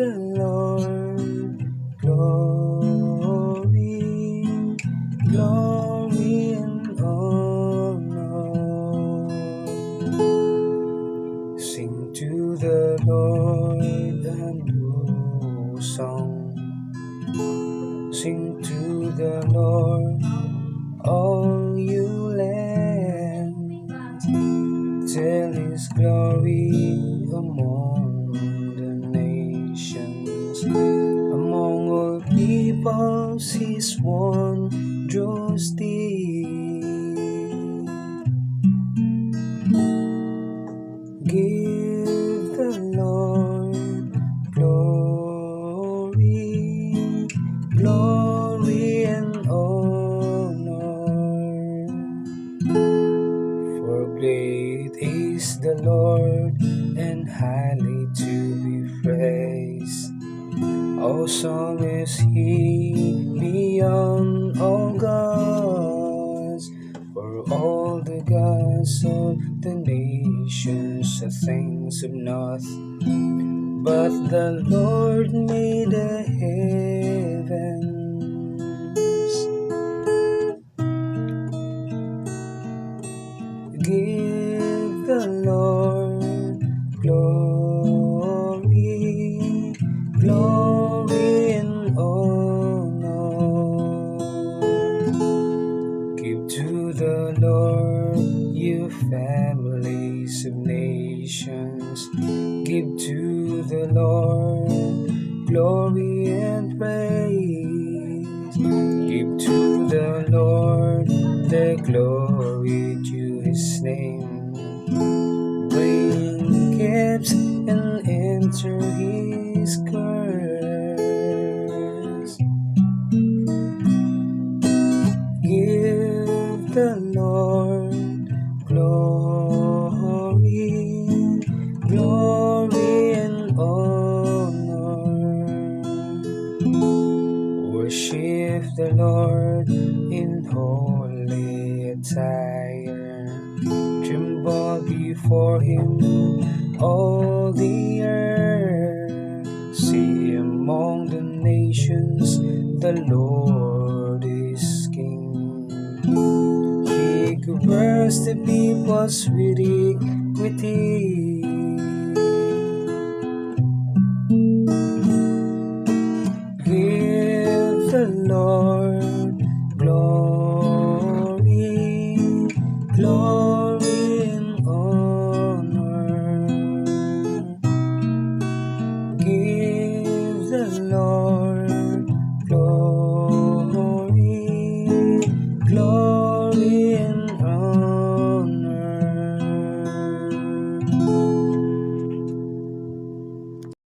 the Lord glory, glory and honor. Sing to the Lord a new song. Sing to the Lord, all you lands. Tell His glory among the nations. Among all peoples His wondrous deed. Give the Lord glory, glory and honor. For great is the Lord and highly to be praised. Awesome is He beyond all gods. For all the gods of the nations are things of naught, but the Lord made the heavens. Give the Lord glory, glory and honor. Give to the Lord, you families of nations. Give to the Lord glory and praise. Give to the Lord the glory due His name. Bring gifts and enter His courts. Give the Lord glory, glory and honor. Worship the Lord in holy attire. Tremble before Him, all the earth. See among the nations, the Lord is King. He governs the peoples with equity.